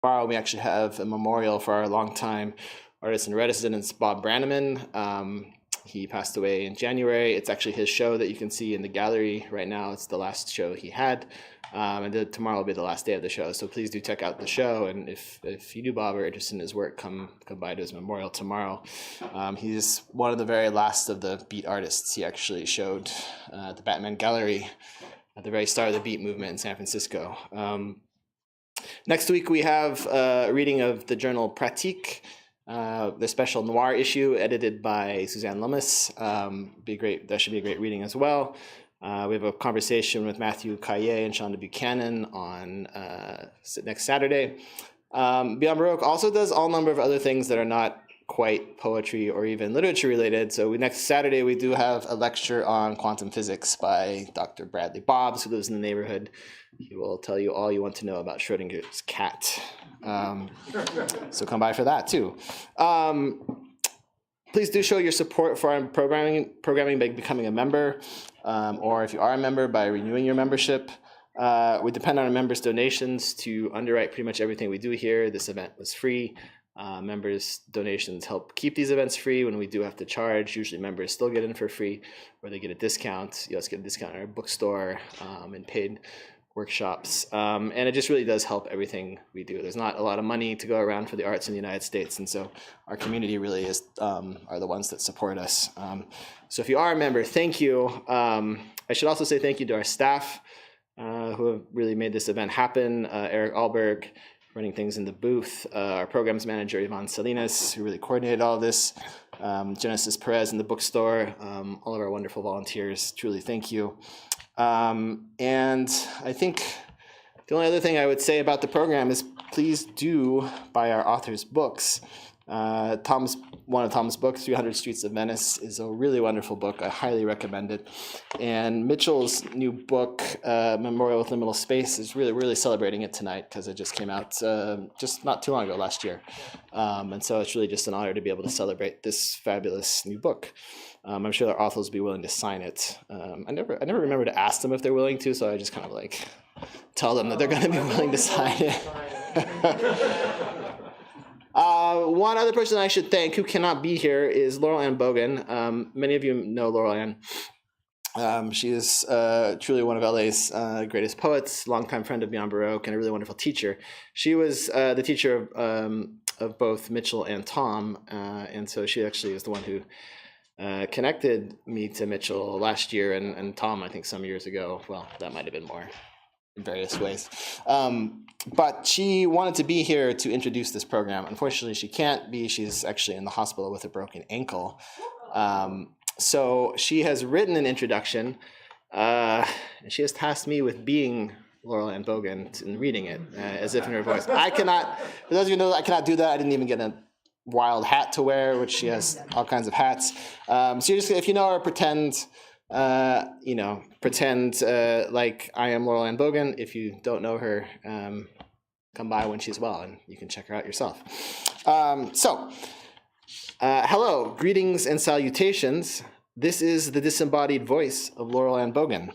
Tomorrow we actually have a memorial for our longtime artist in residence, Bob Branneman. He passed away in January. It's actually his show that you can see in the gallery right now. It's the last show he had. And tomorrow will be the last day of the show. So please do check out the show. And if you do Bob or are interested in his work, come by to his memorial tomorrow. He's one of the very last of the beat artists. He actually showed at the Batman Gallery at the very start of the beat movement in San Francisco. Next week, we have a reading of the journal Pratique, the special noir issue edited by Suzanne Lummis. That should be a great reading as well. We have a conversation with Matthew Caillet and Shonda Buchanan on next Saturday. Beyond Baroque also does all number of other things that are not quite poetry or even literature related. So next Saturday, we do have a lecture on quantum physics by Dr. Bradley Bobbs, who lives in the neighborhood. He will tell you all you want to know about Schrodinger's cat. So come by for that too. Please do show your support for our programming by becoming a member, or if you are a member, by renewing your membership. We depend on our members' donations to underwrite pretty much everything we do here. This event was free. Members' donations help keep these events free when we do have to charge. Usually members still get in for free, or they get a discount. You also get a discount in our bookstore and paid workshops. And it just really does help everything we do. There's not a lot of money to go around for the arts in the United States, and so our community really are the ones that support us. So if you are a member, thank you. I should also say thank you to our staff who have really made this event happen. Eric Alberg, running things in the booth, our programs manager, Ivan Salinas, who really coordinated all of this, Genesis Perez in the bookstore, all of our wonderful volunteers, truly thank you. And I think the only other thing I would say about the program is please do buy our author's books. One of Tom's books, 300 Streets of Venice, is a really wonderful book. I highly recommend it. And Mitchell's new book, Memorial with Liminal Space, is really celebrating it tonight because it just came out just not too long ago, last year. And so it's really just an honor to be able to celebrate this fabulous new book. I'm sure their authors will be willing to sign it. I never remember to ask them if they're willing to, so I just kind of like tell them that they're going to be willing to sign it. One other person I should thank who cannot be here is Laurel Ann Bogan. Many of you know Laurel Ann. She is truly one of LA's greatest poets, longtime friend of Beyond Baroque, and a really wonderful teacher. She was the teacher of both Mitchell and Tom, and so she actually is the one who connected me to Mitchell last year and Tom, I think, some years ago. Well, that might have been more in various ways. But she wanted to be here to introduce this program. Unfortunately, she can't be. She's actually in the hospital with a broken ankle. So she has written an introduction, and she has tasked me with being Laurel Ann Bogan and reading it as if in her voice. I cannot, for those of you who know, I cannot do that. I didn't even get a wild hat to wear, which she has all kinds of hats. So you just, if you know her, pretend like I am Laurel Ann Bogan. If you don't know her, come by when she's well, and you can check her out yourself. Hello, greetings and salutations. This is the disembodied voice of Laurel Ann Bogan.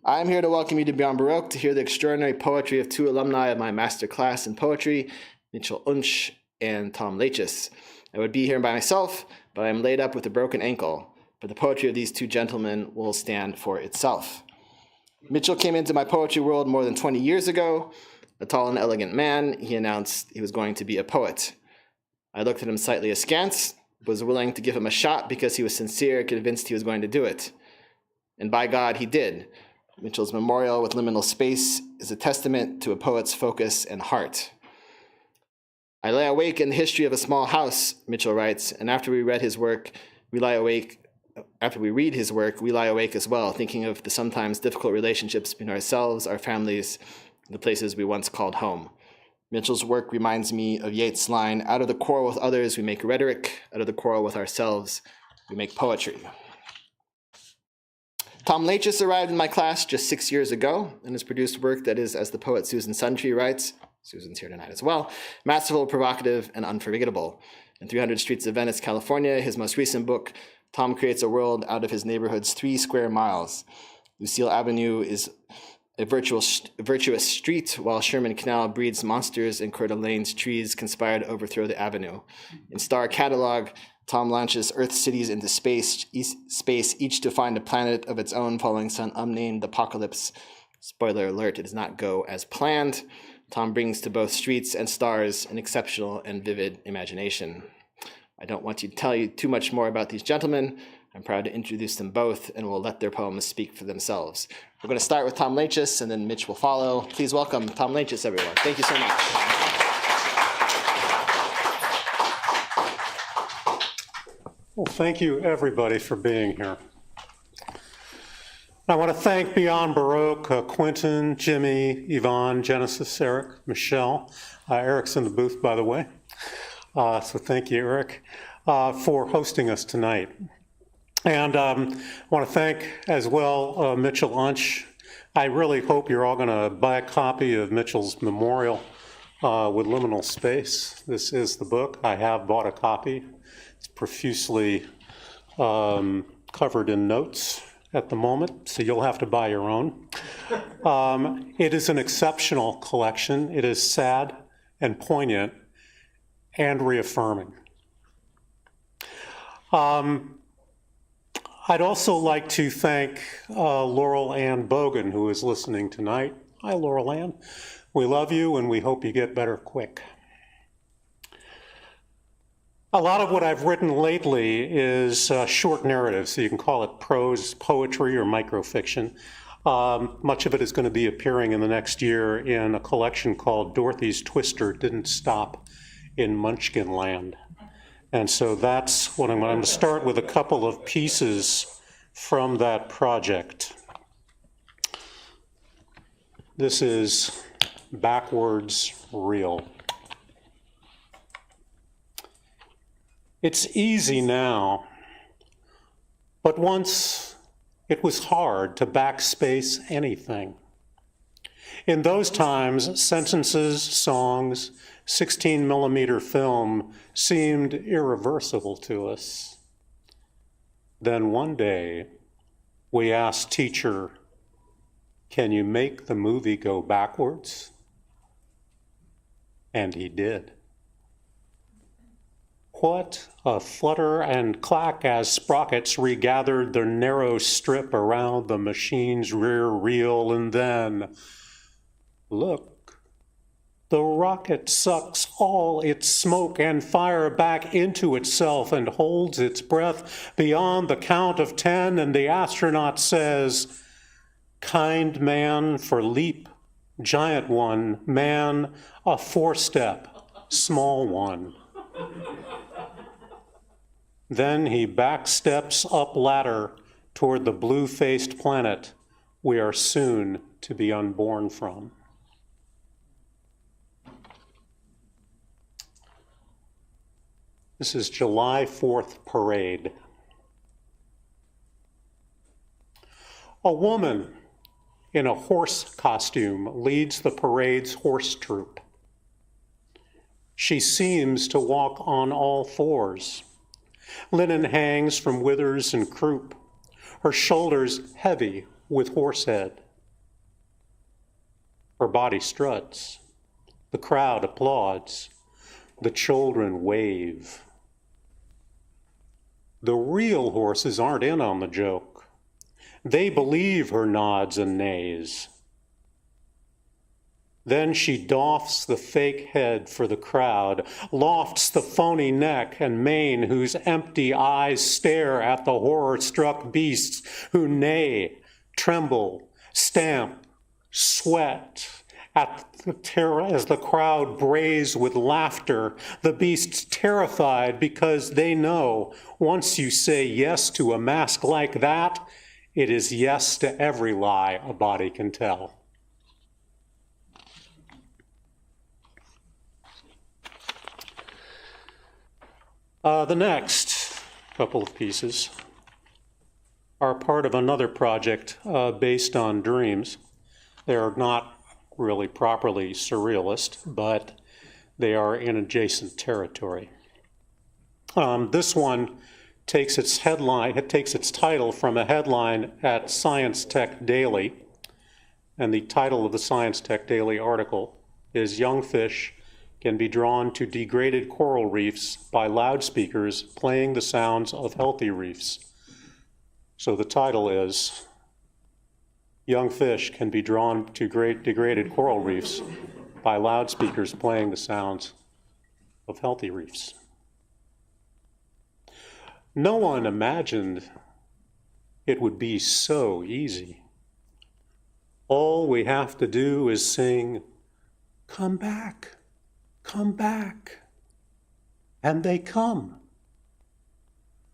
I'm here to welcome you to Beyond Baroque to hear the extraordinary poetry of two alumni of my master class in poetry, Mitchell Untch and Tom Laichas. I would be here by myself, but I am laid up with a broken ankle. But the poetry of these two gentlemen will stand for itself. Mitchell came into my poetry world more than 20 years ago. A tall and elegant man, he announced he was going to be a poet. I looked at him slightly askance, was willing to give him a shot because he was sincere, convinced he was going to do it. And by God, he did. Mitchell's memorial with Liminal Space is a testament to a poet's focus and heart. I lay awake in the history of a small house, Mitchell writes, and after we read his work, we lie awake as well, thinking of the sometimes difficult relationships between ourselves, our families, and the places we once called home. Mitchell's work reminds me of Yeats' line, out of the quarrel with others, we make rhetoric. Out of the quarrel with ourselves, we make poetry. Tom Laichas arrived in my class just 6 years ago and has produced work that is, as the poet Susan Suntree writes, Susan's here tonight as well, masterful, provocative, and unforgettable. In 300 Streets of Venice, California, his most recent book, Tom creates a world out of his neighborhood's 3 square miles. Lucille Avenue is a virtuous street, while Sherman Canal breeds monsters and Coeur d'Alene's trees conspire to overthrow the avenue. In Star Catalog, Tom launches Earth cities into space, each to find a planet of its own following some unnamed apocalypse. Spoiler alert, it does not go as planned. Tom brings to both streets and stars an exceptional and vivid imagination. I don't want to tell you too much more about these gentlemen. I'm proud to introduce them both, and we'll let their poems speak for themselves. We're going to start with Tom Laichas, and then Mitch will follow. Please welcome Tom Laichas, everyone. Thank you so much. Well, thank you, everybody, for being here. I want to thank Beyond Baroque, Quentin, Jimmy, Yvonne, Genesis, Eric, Michelle. Eric's in the booth, by the way. So thank you, Eric, for hosting us tonight. And I want to thank as well Mitchell Untch. I really hope you're all going to buy a copy of Mitchell's memorial with Liminal Space. This is the book. I have bought a copy. It's profusely covered in notes at the moment, so you'll have to buy your own. It is an exceptional collection. It is sad and poignant and reaffirming. I'd also like to thank Laurel Ann Bogan, who is listening tonight. Hi, Laurel Ann. We love you, and we hope you get better quick. A lot of what I've written lately is short narrative, so you can call it prose, poetry, or microfiction. Much of it is going to be appearing in the next year in a collection called Dorothy's Twister Didn't Stop in Munchkin Land. And so that's what I'm going to start with a couple of pieces from that project. This is Backwards Real. It's easy now, but once it was hard to backspace anything. In those times, sentences, songs, 16mm film seemed irreversible to us. Then one day, we asked teacher, "Can you make the movie go backwards?" And he did. What a flutter and clack as sprockets regathered the narrow strip around the machine's rear reel, and then, look, the rocket sucks all its smoke and fire back into itself and holds its breath beyond the count of 10, and the astronaut says, "Kind man for leap, giant one, man, a 4-step, small one." Then he backsteps up ladder toward the blue-faced planet we are soon to be unborn from. This is July 4th parade. A woman in a horse costume leads the parade's horse troop. She seems to walk on all fours. Linen hangs from withers and croup, her shoulders heavy with horsehead. Her body struts. The crowd applauds. The children wave. The real horses aren't in on the joke. They believe her nods and nays. Then she doffs the fake head for the crowd, lofts the phony neck and mane whose empty eyes stare at the horror-struck beasts who neigh, tremble, stamp, sweat, as the crowd brays with laughter, the beasts terrified because they know once you say yes to a mask like that, it is yes to every lie a body can tell. The next couple of pieces are part of another project based on dreams. They are not really properly surrealist, but they are in adjacent territory. This one takes its title from a headline at Science Tech Daily, And the title of the Science Tech Daily article is Young Fish Can Be Drawn to Degraded Coral Reefs by Loudspeakers Playing the Sounds of Healthy Reefs. So the title is Young Fish Can Be Drawn to Degraded Coral Reefs by Loudspeakers Playing the Sounds of Healthy Reefs. No one imagined it would be so easy. All we have to do is sing, "Come back, come back," and they come.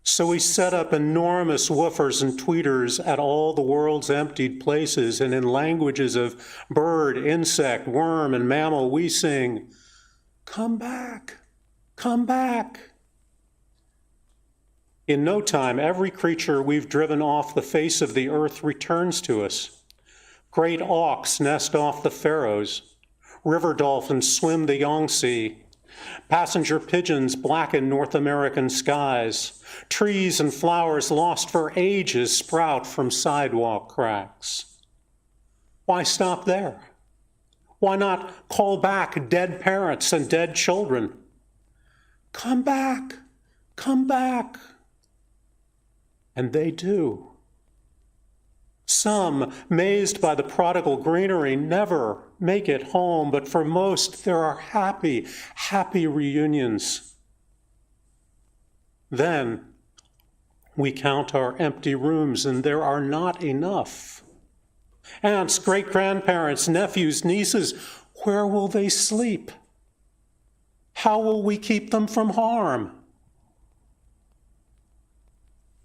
So we set up enormous woofers and tweeters at all the world's emptied places, and in languages of bird, insect, worm, and mammal, we sing, "Come back, come back." In no time, every creature we've driven off the face of the earth returns to us. Great auks nest off the Faroes. River dolphins swim the Yangtze. Passenger pigeons blacken North American skies. Trees and flowers lost for ages sprout from sidewalk cracks. Why stop there? Why not call back dead parents and dead children? Come back, come back. And they do. Some, mazed by the prodigal greenery, never make it home, but for most, there are happy, happy reunions. Then we count our empty rooms, and there are not enough. Aunts, great-grandparents, nephews, nieces, where will they sleep? How will we keep them from harm?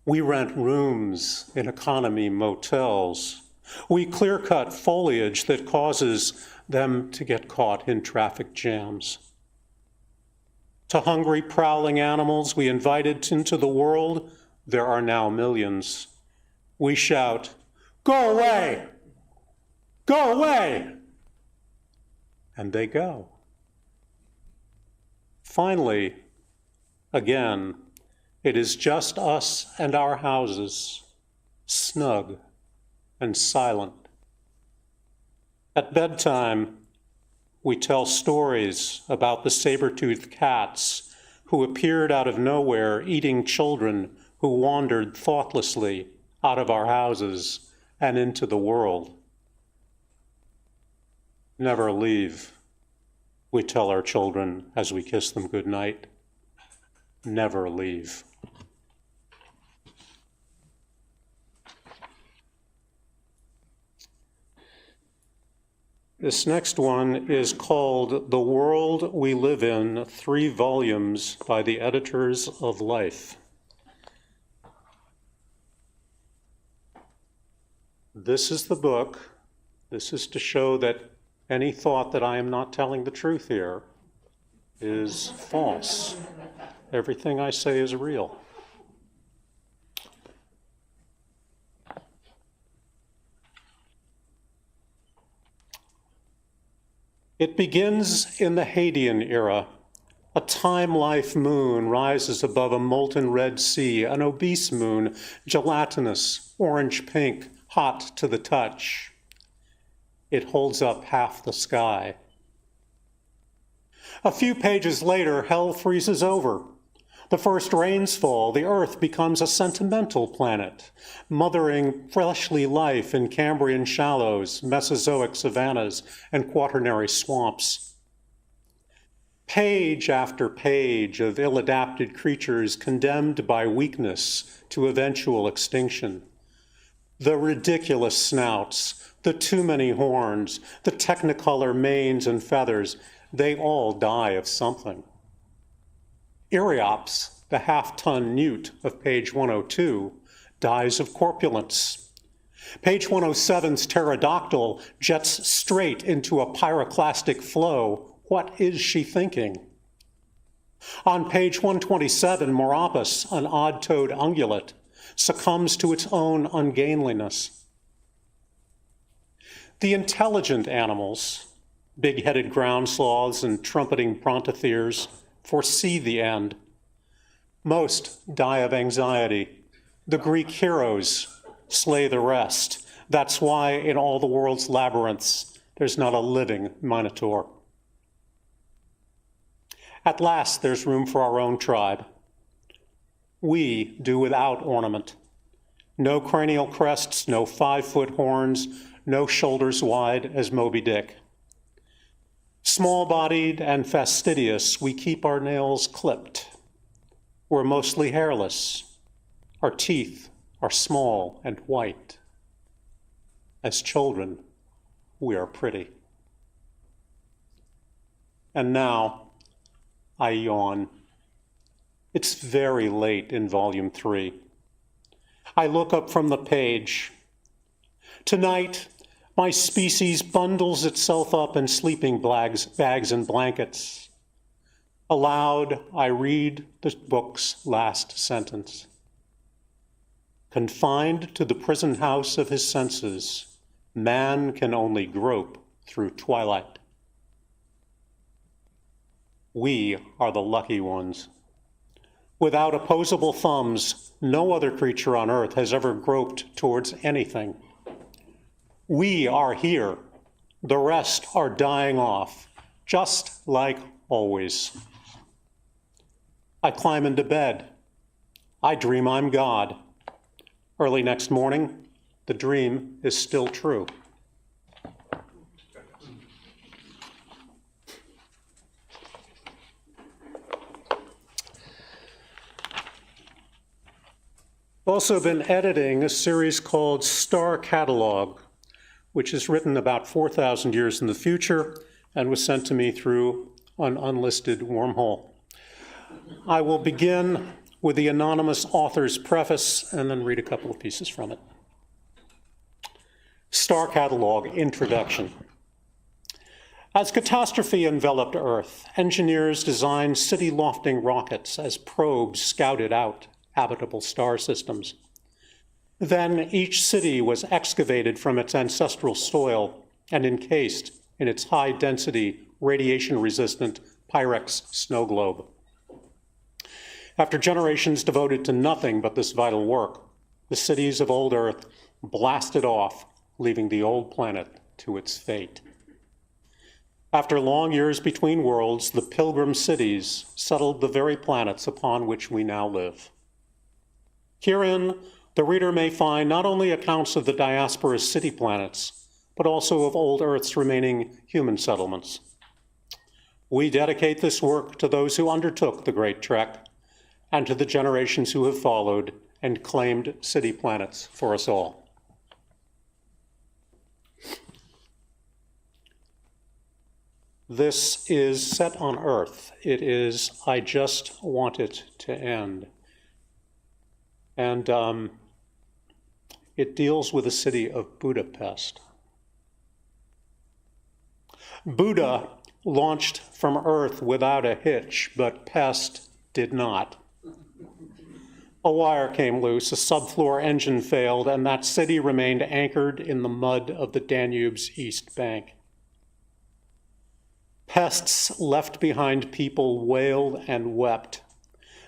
We rent rooms in economy motels. We clear-cut foliage that causes them to get caught in traffic jams. To hungry, prowling animals we invited into the world, there are now millions. We shout, "Go away! Go away!" And they go. Finally, again, it is just us and our houses, snug and silent. At bedtime, we tell stories about the saber-toothed cats who appeared out of nowhere eating children who wandered thoughtlessly out of our houses and into the world. Never leave, we tell our children as we kiss them goodnight. Never leave. This next one is called The World We Live In, 3 volumes by the editors of Life. This is the book. This is to show that any thought that I am not telling the truth here is false. Everything I say is real. It begins in the Hadean era. A time-life moon rises above a molten red sea, an obese moon, gelatinous, orange-pink, hot to the touch. It holds up half the sky. A few pages later, hell freezes over. The first rains fall, the Earth becomes a sentimental planet, mothering fleshly life in Cambrian shallows, Mesozoic savannas, and quaternary swamps. Page after page of ill-adapted creatures condemned by weakness to eventual extinction. The ridiculous snouts, the too many horns, the technicolor manes and feathers, they all die of something. Eriops, the half-ton newt of page 102, dies of corpulence. Page 107's pterodactyl jets straight into a pyroclastic flow. What is she thinking? On page 127, Meropus, an odd-toed ungulate, succumbs to its own ungainliness. The intelligent animals, big-headed ground sloths and trumpeting brontotheres, foresee the end. Most die of anxiety. The Greek heroes slay the rest. That's why in all the world's labyrinths, there's not a living Minotaur. At last, there's room for our own tribe. We do without ornament. No cranial crests, no 5-foot horns, no shoulders wide as Moby Dick. Small-bodied and fastidious, we keep our nails clipped. We're mostly hairless. Our teeth are small and white. As children, we are pretty. And now, I yawn. It's very late in Volume 3. I look up from the page. Tonight, my species bundles itself up in sleeping bags and blankets. Aloud, I read the book's last sentence. Confined to the prison house of his senses, man can only grope through twilight. We are the lucky ones. Without opposable thumbs, no other creature on earth has ever groped towards anything. We are here. The rest are dying off, just like always. I climb into bed. I dream I'm God. Early next morning, the dream is still true. I've also been editing a series called Star Catalog, which is written about 4,000 years in the future and was sent to me through an unlisted wormhole. I will begin with the anonymous author's preface and then read a couple of pieces from it. Star Catalog Introduction. As catastrophe enveloped Earth, engineers designed city-lofting rockets as probes scouted out habitable star systems. Then each city was excavated from its ancestral soil and encased in its high-density, radiation-resistant Pyrex snow globe. After generations devoted to nothing but this vital work, the cities of old Earth blasted off, leaving the old planet to its fate. After long years between worlds, the pilgrim cities settled the very planets upon which we now live. Herein, the reader may find not only accounts of the diaspora's city planets, but also of old Earth's remaining human settlements. We dedicate this work to those who undertook the Great Trek and to the generations who have followed and claimed city planets for us all. This is set on Earth. It is, I just want it to end. And it deals with the city of Budapest. Buda launched from Earth without a hitch, but Pest did not. A wire came loose, a subfloor engine failed, and that city remained anchored in the mud of the Danube's east bank. Pests left behind people wailed and wept.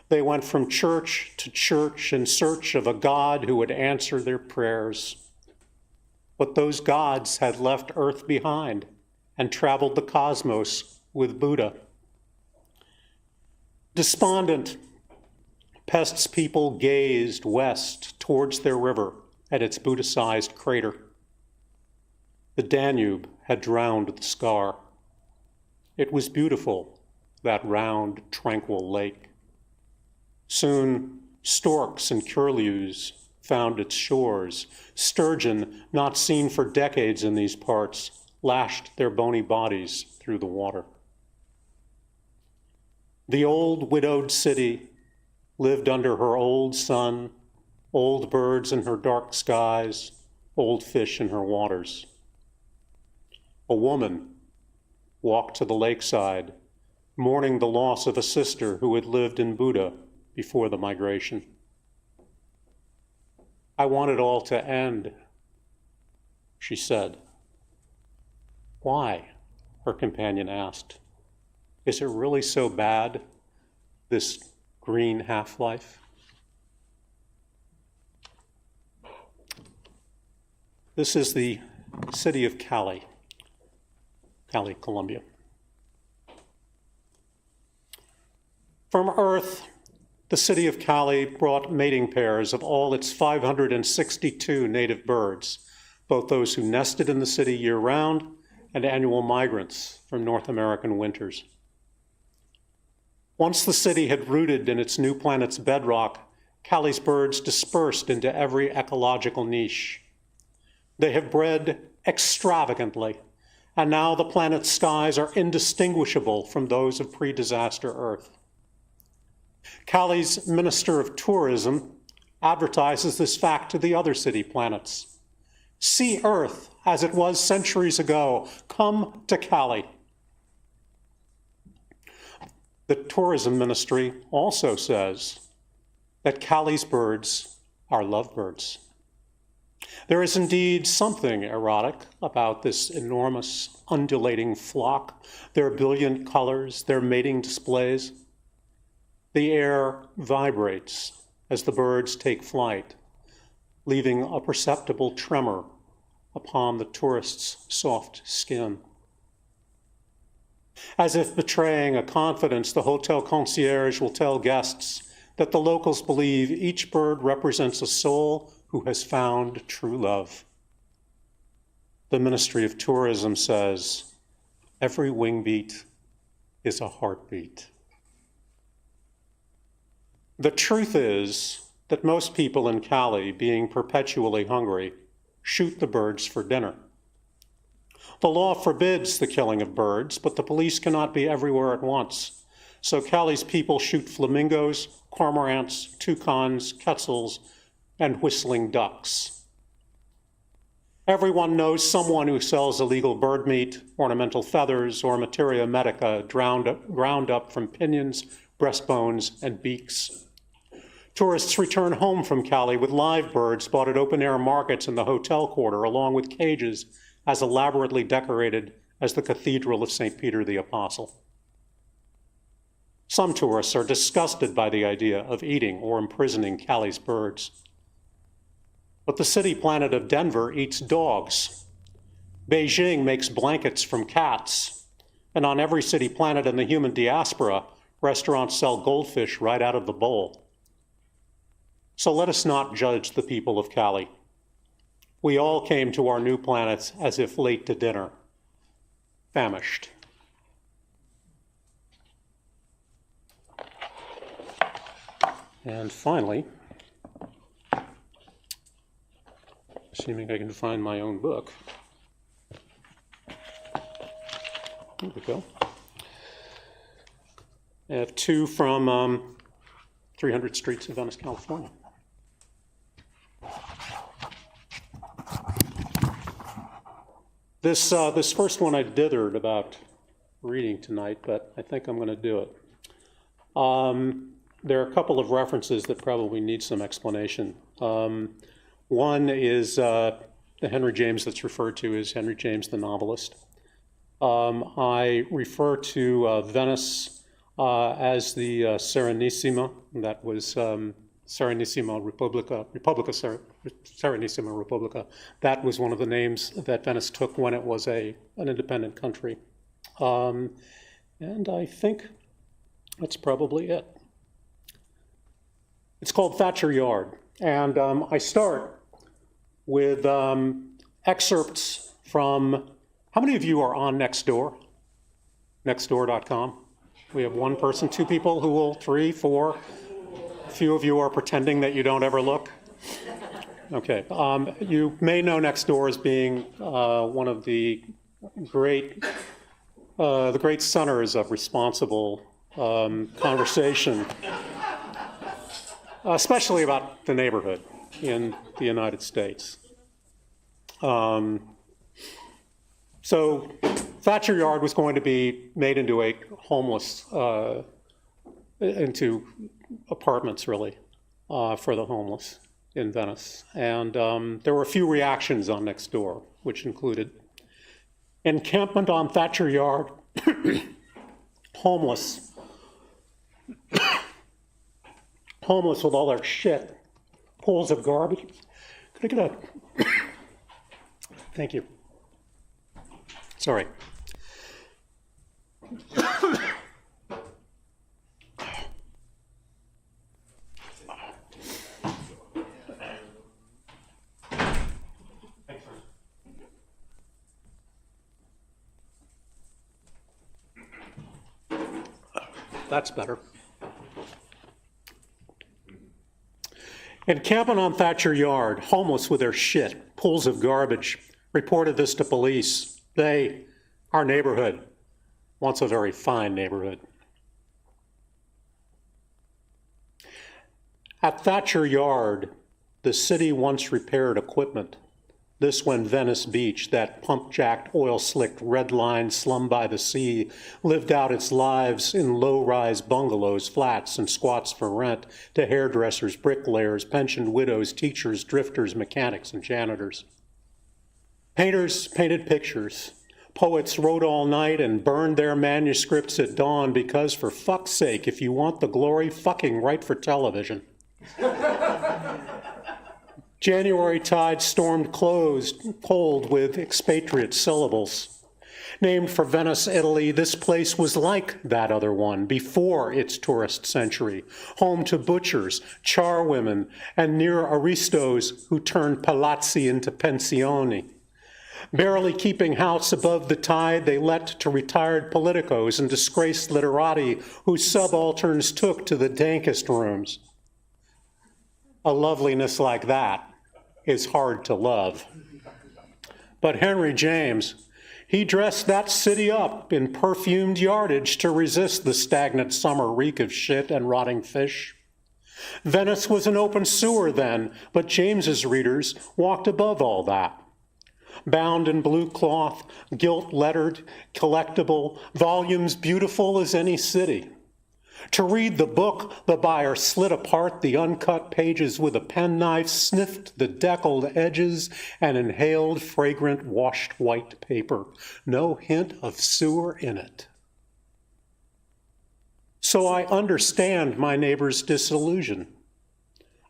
They went from church to church in search of a God who would answer their prayers. But those gods had left Earth behind and traveled the cosmos with Buddha. Despondent, Pest's people gazed west towards their river at its Buddha-sized crater. The Danube had drowned the scar. It was beautiful, that round, tranquil lake. Soon, storks and curlews found its shores. Sturgeon, not seen for decades in these parts, lashed their bony bodies through the water. The old widowed city lived under her old sun, old birds in her dark skies, old fish in her waters. A woman walked to the lakeside, mourning the loss of a sister who had lived in Buda before the migration. I want it all to end, she said. Why? Her companion asked. Is it really so bad, this green half-life? This is the city of Cali, Colombia. From Earth, the city of Cali brought mating pairs of all its 562 native birds, both those who nested in the city year-round and annual migrants from North American winters. Once the city had rooted in its new planet's bedrock, Cali's birds dispersed into every ecological niche. They have bred extravagantly, and now the planet's skies are indistinguishable from those of pre-disaster Earth. Cali's Minister of Tourism advertises this fact to the other city planets. See Earth as it was centuries ago. Come to Cali. The Tourism Ministry also says that Cali's birds are lovebirds. There is indeed something erotic about this enormous undulating flock, their brilliant colors, their mating displays. The air vibrates as the birds take flight, leaving a perceptible tremor upon the tourist's soft skin. As if betraying a confidence, the hotel concierge will tell guests that the locals believe each bird represents a soul who has found true love. The Ministry of Tourism says, every wing beat is a heartbeat. The truth is that most people in Cali, being perpetually hungry, shoot the birds for dinner. The law forbids the killing of birds, but the police cannot be everywhere at once. So Cali's people shoot flamingos, cormorants, toucans, quetzals, and whistling ducks. Everyone knows someone who sells illegal bird meat, ornamental feathers, or materia medica ground up from pinions, breastbones, and beaks. Tourists return home from Cali with live birds bought at open-air markets in the hotel quarter, along with cages as elaborately decorated as the Cathedral of St. Peter the Apostle. Some tourists are disgusted by the idea of eating or imprisoning Cali's birds. But the city planet of Denver eats dogs. Beijing makes blankets from cats. And on every city planet in the human diaspora, restaurants sell goldfish right out of the bowl. So let us not judge the people of Cali. We all came to our new planet as if late to dinner, famished. And finally, assuming I can find my own book, here we go. I have two from 300 Streets of Venice, California. This first one I dithered about reading tonight, but I think I'm going to do it. There are a couple of references that probably need some explanation. One is the Henry James that's referred to as Henry James the novelist. I refer to Venice as the Serenissima. That was Serenissima Republica, Serenissima Republica. That was one of the names that Venice took when it was an independent country. And I think that's probably it. It's called Thatcher Yard. And I start with excerpts from, how many of you are on Nextdoor? Nextdoor.com. We have one person, two people who will, three, four. A few of you are pretending that you don't ever look. Okay, you may know Nextdoor as being one of the great centers of responsible conversation, especially about the neighborhood in the United States. So Thatcher Yard was going to be made into a homeless, into apartments really, for the homeless in Venice. And there were a few reactions on Nextdoor, which included encampment on Thatcher Yard, homeless with all their shit, pools of garbage. Could I get Thank you. Sorry. That's better. Encampment on Thatcher Yard, homeless with their shit, pools of garbage, reported this to police. They, our neighborhood, once a very fine neighborhood. At Thatcher Yard, the city once repaired equipment. This when Venice Beach, that pump-jacked, oil-slicked, red-lined slum by the sea, lived out its lives in low-rise bungalows, flats, and squats for rent to hairdressers, bricklayers, pensioned widows, teachers, drifters, mechanics, and janitors. Painters painted pictures. Poets wrote all night and burned their manuscripts at dawn because, for fuck's sake, if you want the glory, fucking write for television. January tide stormed cold with expatriate syllables. Named for Venice, Italy, this place was like that other one before its tourist century, home to butchers, charwomen, and near aristos who turned palazzi into pensioni. Barely keeping house above the tide, they let to retired politicos and disgraced literati whose subalterns took to the dankest rooms. A loveliness like that is hard to love. But Henry James, he dressed that city up in perfumed yardage to resist the stagnant summer reek of shit and rotting fish. Venice was an open sewer then, but James's readers walked above all that. Bound in blue cloth, gilt-lettered, collectible, volumes beautiful as any city. To read the book, the buyer slit apart the uncut pages with a penknife, sniffed the deckled edges, and inhaled fragrant washed white paper. No hint of sewer in it. So I understand my neighbor's disillusion.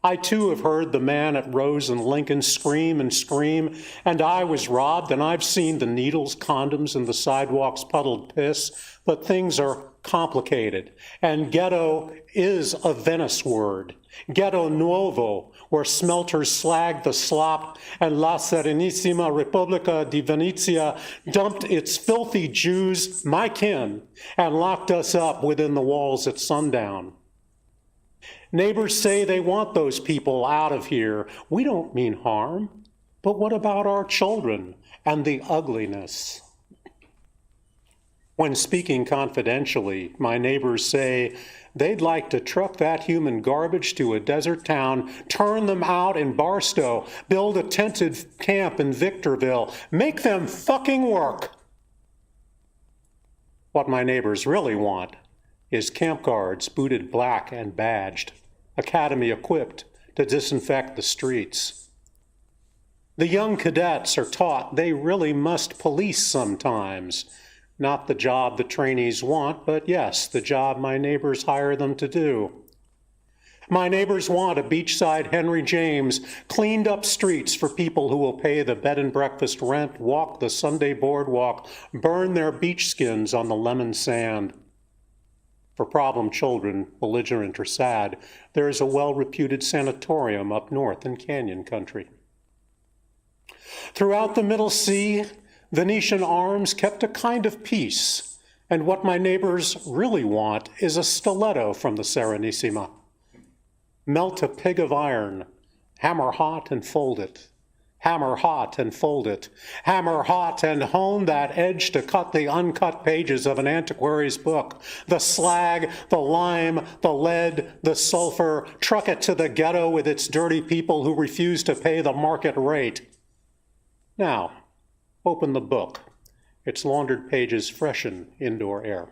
I too have heard the man at Rose and Lincoln scream and scream, and I was robbed, and I've seen the needles, condoms, and the sidewalk's puddled piss, but things are complicated, and ghetto is a Venice word. Ghetto Nuovo, where smelters slag the slop, and La Serenissima Repubblica di Venezia dumped its filthy Jews, my kin, and locked us up within the walls at sundown. Neighbors say they want those people out of here. We don't mean harm, but what about our children and the ugliness? When speaking confidentially, my neighbors say they'd like to truck that human garbage to a desert town, turn them out in Barstow, build a tented camp in Victorville, make them fucking work. What my neighbors really want is camp guards booted black and badged, academy equipped to disinfect the streets. The young cadets are taught they really must police sometimes. Not the job the trainees want, but yes, the job my neighbors hire them to do. My neighbors want a beachside Henry James, cleaned up streets for people who will pay the bed and breakfast rent, walk the Sunday boardwalk, burn their beach skins on the lemon sand. For problem children, belligerent or sad, there is a well-reputed sanatorium up north in Canyon Country. Throughout the Middle Sea, Venetian arms kept a kind of peace, and what my neighbors really want is a stiletto from the Serenissima. Melt a pig of iron, hammer hot and fold it. Hammer hot and fold it. Hammer hot and hone that edge to cut the uncut pages of an antiquary's book. The slag, the lime, the lead, the sulfur. Truck it to the ghetto with its dirty people who refuse to pay the market rate. Now, open the book. Its laundered pages freshen indoor air.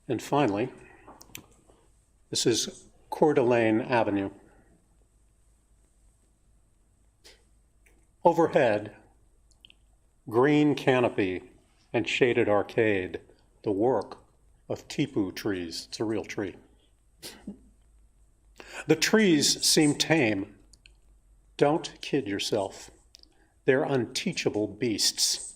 And finally, this is Coeur d'Alene Avenue. Overhead, green canopy and shaded arcade, the work of tipu trees. It's a real tree. The trees seem tame. Don't kid yourself. They're unteachable beasts.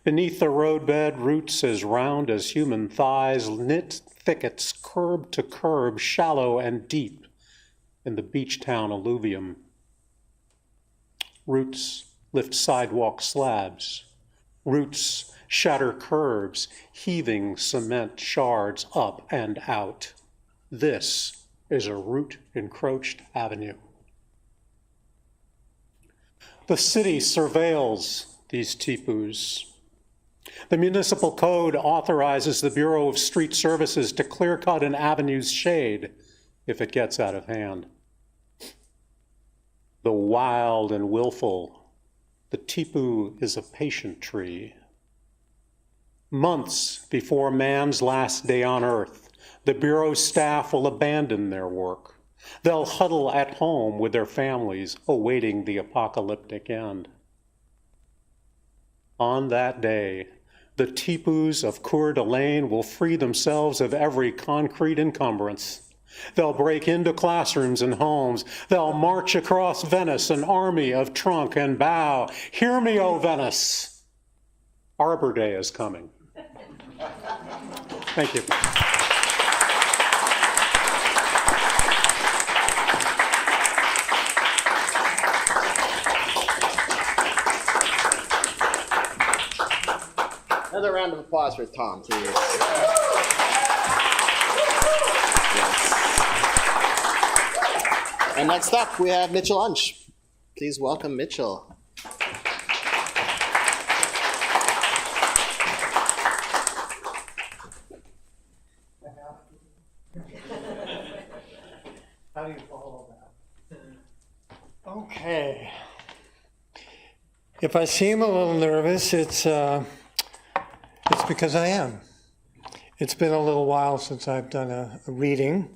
Beneath the roadbed, roots as round as human thighs knit thickets curb to curb, shallow and deep in the beach town alluvium. Roots lift sidewalk slabs. Roots shatter curbs, heaving cement shards up and out. This is a root-encroached avenue. The city surveils these tipus. The municipal code authorizes the Bureau of Street Services to clear-cut an avenue's shade if it gets out of hand. The wild and willful, the tipu is a patient tree. Months before man's last day on Earth, the Bureau staff will abandon their work. They'll huddle at home with their families, awaiting the apocalyptic end. On that day, the tipus of Coeur d'Alene will free themselves of every concrete encumbrance. They'll break into classrooms and homes. They'll march across Venice, an army of trunk and bough. Hear me, O Venice! Arbor Day is coming. Thank you. Another round of applause for Tom, please. Yes. And next up, we have Mitchell Untch. Please welcome Mitchell. How do you follow that? Okay. If I seem a little nervous, it's because I am. It's been a little while since I've done a reading.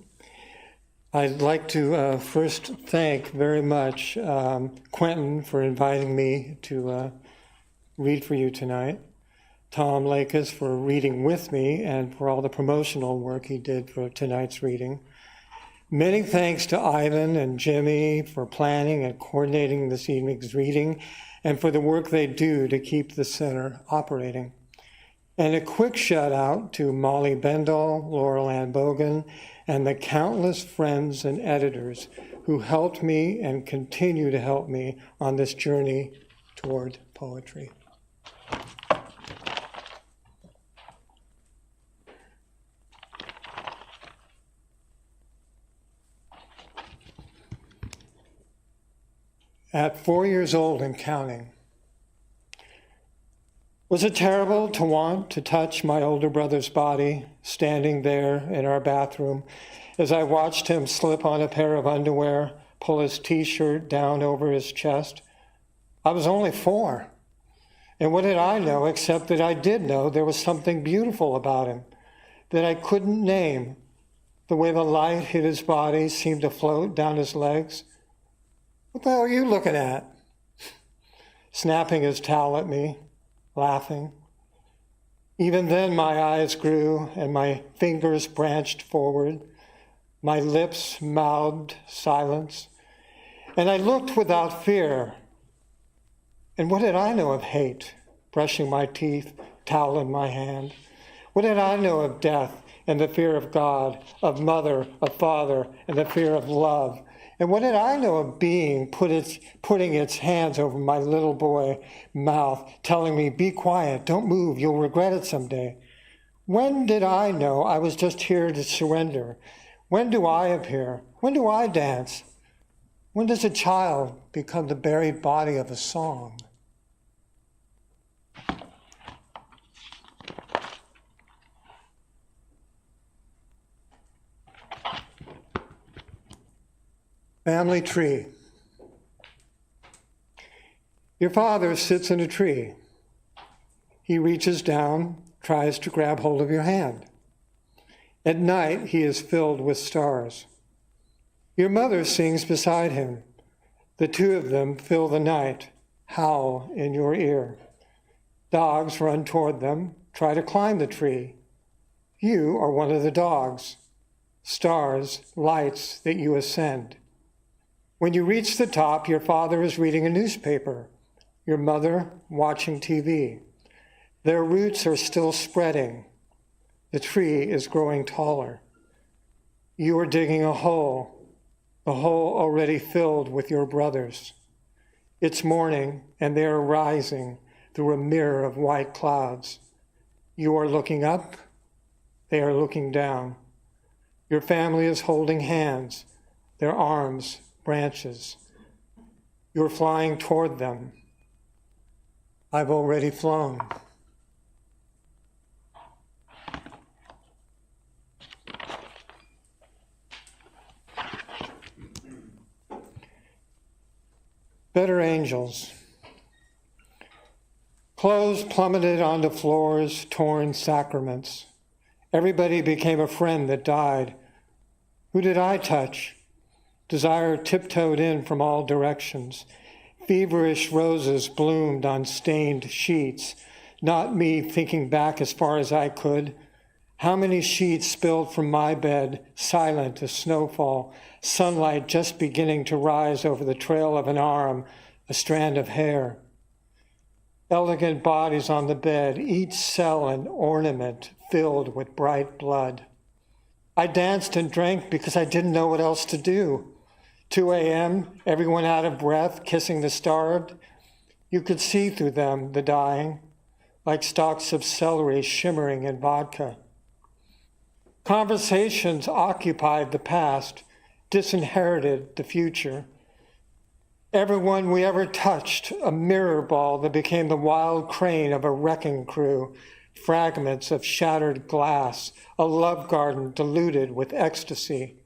I'd like to first thank very much Quentin for inviting me to read for you tonight, Tom Laichas for reading with me, and for all the promotional work he did for tonight's reading. Many thanks to Ivan and Jimmy for planning and coordinating this evening's reading, and for the work they do to keep the center operating. And a quick shout out to Molly Bendall, Laurel Ann Bogan, and the countless friends and editors who helped me and continue to help me on this journey toward poetry. At 4 years old and counting, was it terrible to want to touch my older brother's body standing there in our bathroom as I watched him slip on a pair of underwear, pull his t-shirt down over his chest? I was only 4. And what did I know except that I did know there was something beautiful about him that I couldn't name. The way the light hit his body seemed to float down his legs. What the hell are you looking at? Snapping his towel at me, laughing. Even then my eyes grew and my fingers branched forward. My lips mouthed silence. And I looked without fear. And what did I know of hate? Brushing my teeth, towel in my hand. What did I know of death and the fear of God, of mother, of father, and the fear of love? And what did I know of being putting its hands over my little boy mouth, telling me, be quiet, don't move, you'll regret it someday? When did I know I was just here to surrender? When do I appear? When do I dance? When does a child become the buried body of a song? Family tree. Your father sits in a tree. He reaches down, tries to grab hold of your hand. At night, he is filled with stars. Your mother sings beside him. The two of them fill the night, howl in your ear. Dogs run toward them, try to climb the tree. You are one of the dogs. stars, lights that you ascend. When you reach the top, your father is reading a newspaper, your mother watching TV. Their roots are still spreading. The tree is growing taller. You are digging a hole, the hole already filled with your brothers. It's morning, and they are rising through a mirror of white clouds. You are looking up, they are looking down. Your family is holding hands, their arms, branches. You're flying toward them. I've already flown. Better angels. Clothes plummeted onto floors, torn sacraments. Everybody became a friend that died. Who did I touch? Desire tiptoed in from all directions. Feverish roses bloomed on stained sheets. Not me thinking back as far as I could. How many sheets spilled from my bed, silent as snowfall, sunlight just beginning to rise over the trail of an arm, a strand of hair. Elegant bodies on the bed, each cell an ornament filled with bright blood. I danced and drank because I didn't know what else to do. 2 a.m., everyone out of breath, kissing the starved. You could see through them, the dying, like stalks of celery shimmering in vodka. Conversations occupied the past, disinherited the future. Everyone we ever touched, a mirror ball that became the wild crane of a wrecking crew, fragments of shattered glass, a love garden diluted with ecstasy.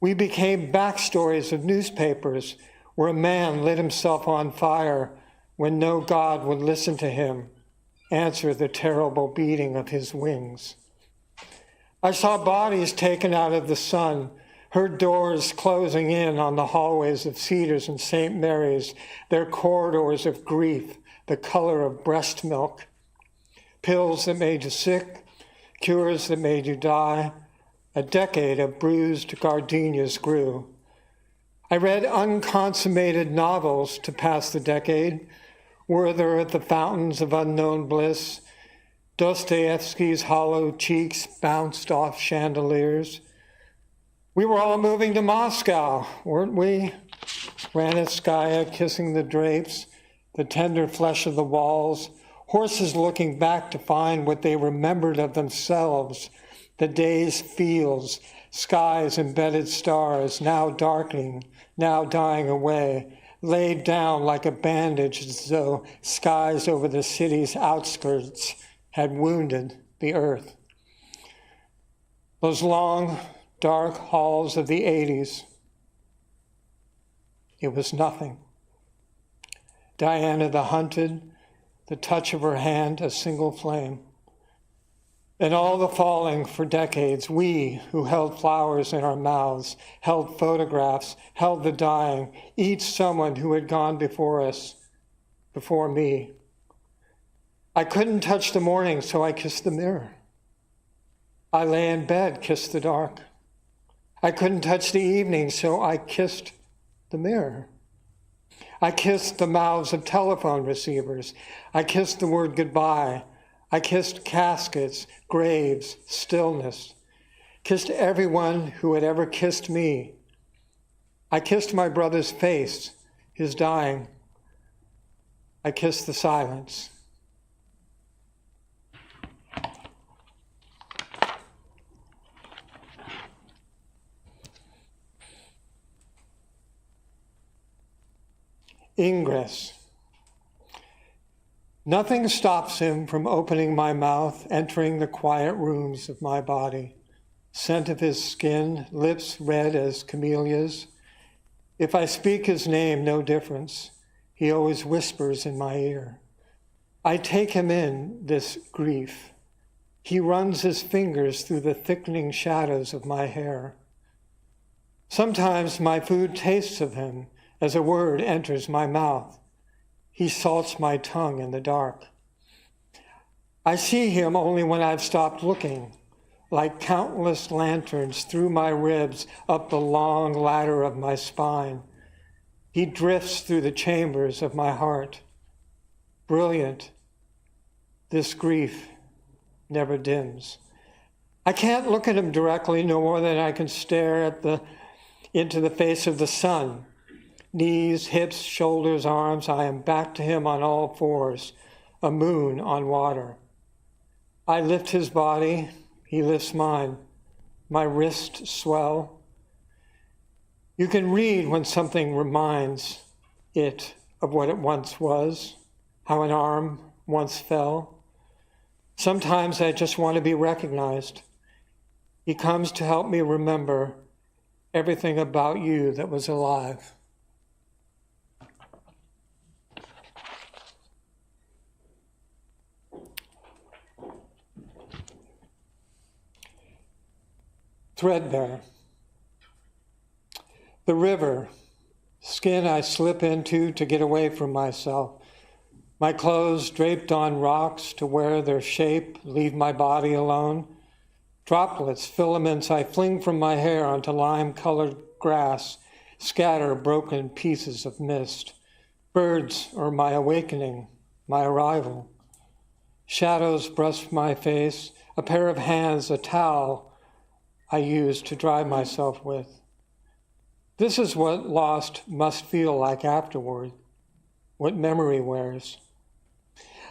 We became backstories of newspapers where a man lit himself on fire when no God would listen to him, answer the terrible beating of his wings. I saw bodies taken out of the sun, heard doors closing in on the hallways of Cedars and St. Mary's, their corridors of grief, the color of breast milk. Pills that made you sick, cures that made you die. A decade of bruised gardenias grew. I read unconsummated novels to pass the decade. Werther at the Fountains of Unknown Bliss. Dostoevsky's hollow cheeks bounced off chandeliers. We were all moving to Moscow, weren't we? Ranitskaya kissing the drapes, the tender flesh of the walls, horses looking back to find what they remembered of themselves, the day's fields, skies embedded stars, now darkening, now dying away, laid down like a bandage as though skies over the city's outskirts had wounded the earth. Those long, dark halls of the 80s, it was nothing. Diana the hunted, the touch of her hand, a single flame. And all the falling for decades, we who held flowers in our mouths, held photographs, held the dying, each someone who had gone before us, before me. I couldn't touch the morning, so I kissed the mirror. I lay in bed, kissed the dark. I couldn't touch the evening, so I kissed the mirror. I kissed the mouths of telephone receivers. I kissed the word goodbye. I kissed caskets, graves, stillness. Kissed everyone who had ever kissed me. I kissed my brother's face, his dying. I kissed the silence. Ingress. Nothing stops him from opening my mouth, entering the quiet rooms of my body. Scent of his skin, lips red as camellias. If I speak his name, no difference. He always whispers in my ear. I take him in, this grief. He runs his fingers through the thickening shadows of my hair. Sometimes my food tastes of him as a word enters my mouth. He salts my tongue in the dark. I see him only when I've stopped looking, like countless lanterns through my ribs up the long ladder of my spine. He drifts through the chambers of my heart. Brilliant. This grief never dims. I can't look at him directly no more than I can stare into the face of the sun. Knees, hips, shoulders, arms, I am back to him on all fours, a moon on water. I lift his body, he lifts mine. My wrists swell. You can read when something reminds it of what it once was, how an arm once fell. Sometimes I just want to be recognized. He comes to help me remember everything about you that was alive. Threadbare. The river, skin I slip into to get away from myself. My clothes draped on rocks to wear their shape, leave my body alone. Droplets, filaments I fling from my hair onto lime-colored grass, scatter broken pieces of mist. Birds are my awakening, my arrival. Shadows brush my face, a pair of hands, a towel I use to dry myself with. This is what lost must feel like afterward, what memory wears.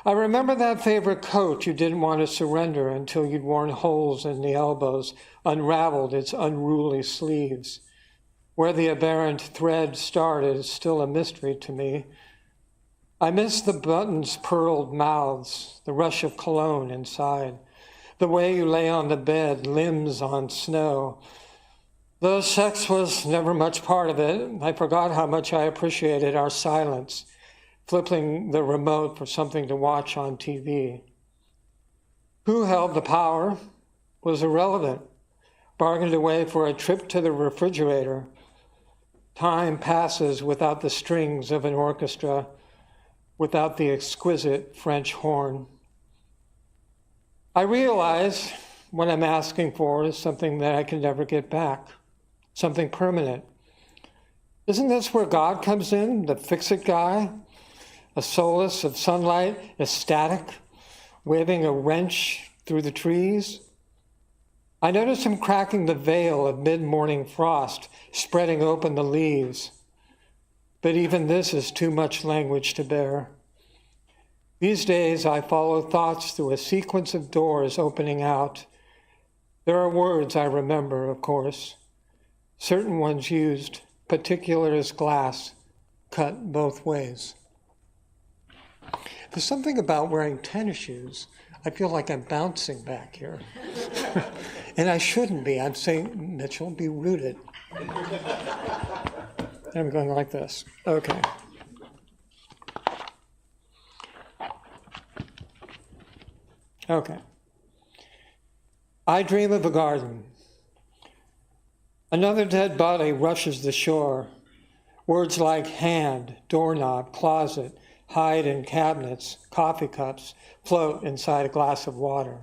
I remember that favorite coat you didn't want to surrender until you'd worn holes in the elbows, unraveled its unruly sleeves. Where the aberrant thread started is still a mystery to me. I miss the buttons' pearled mouths, the rush of cologne inside, the way you lay on the bed, limbs on snow. Though sex was never much part of it, I forgot how much I appreciated our silence, flipping the remote for something to watch on TV. Who held the power was irrelevant, bargained away for a trip to the refrigerator. Time passes without the strings of an orchestra, without the exquisite French horn. I realize what I'm asking for is something that I can never get back, something permanent. Isn't this where God comes in, the fix-it guy? A solace of sunlight, ecstatic, waving a wrench through the trees? I notice him cracking the veil of mid-morning frost, spreading open the leaves. But even this is too much language to bear. These days I follow thoughts through a sequence of doors opening out. There are words I remember, of course. Certain ones used, particular as glass, cut both ways. There's something about wearing tennis shoes. I feel like I'm bouncing back here. And I shouldn't be. I'm saying, Mitchell, be rooted. I'm going like this. Okay. Okay. I dream of a garden. Another dead body rushes the shore. Words like hand, doorknob, closet, hide in cabinets, coffee cups, float inside a glass of water.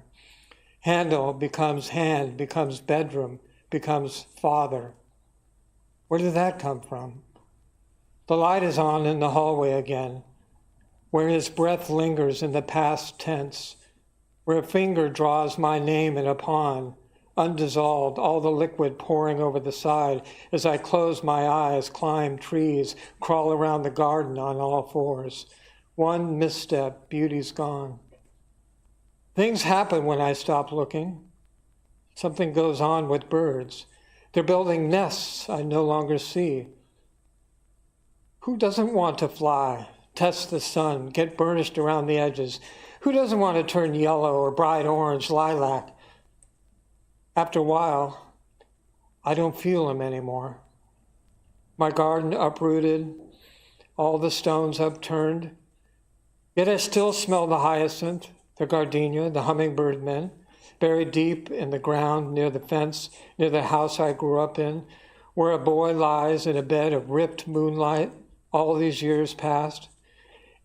Handle becomes hand, becomes bedroom, becomes father. Where did that come from? The light is on in the hallway again, where his breath lingers in the past tense, where a finger draws my name in a pond, undissolved, all the liquid pouring over the side as I close my eyes, climb trees, crawl around the garden on all fours. One misstep, beauty's gone. Things happen when I stop looking. Something goes on with birds. They're building nests I no longer see. Who doesn't want to fly, test the sun, get burnished around the edges? Who doesn't want to turn yellow or bright orange, lilac? After a while, I don't feel them anymore. My garden uprooted, all the stones upturned. Yet I still smell the hyacinth, the gardenia, the hummingbird men, buried deep in the ground near the fence, near the house I grew up in, where a boy lies in a bed of ripped moonlight, all these years past.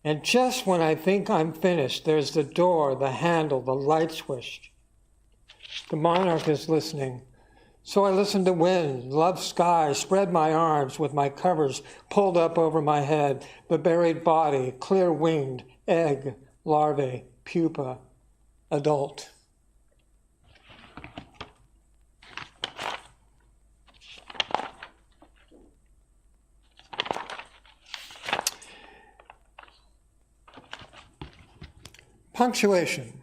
And just when I think I'm finished, there's the door, the handle, the light switch. The monarch is listening. So I listen to wind, love sky, spread my arms with my covers pulled up over my head, the buried body, clear-winged, egg, larvae, pupa, adult. Punctuation.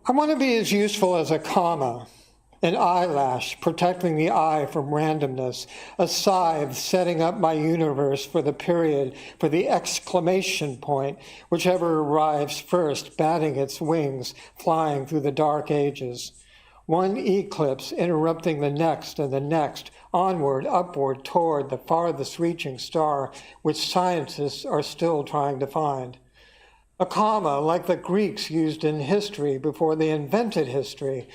I want to be as useful as a comma, an eyelash protecting the eye from randomness, a scythe setting up my universe for the period, for the exclamation point, whichever arrives first, batting its wings, flying through the dark ages. One eclipse interrupting the next and the next, onward, upward, toward the farthest reaching star, which scientists are still trying to find. A comma like the Greeks used in history before they invented history,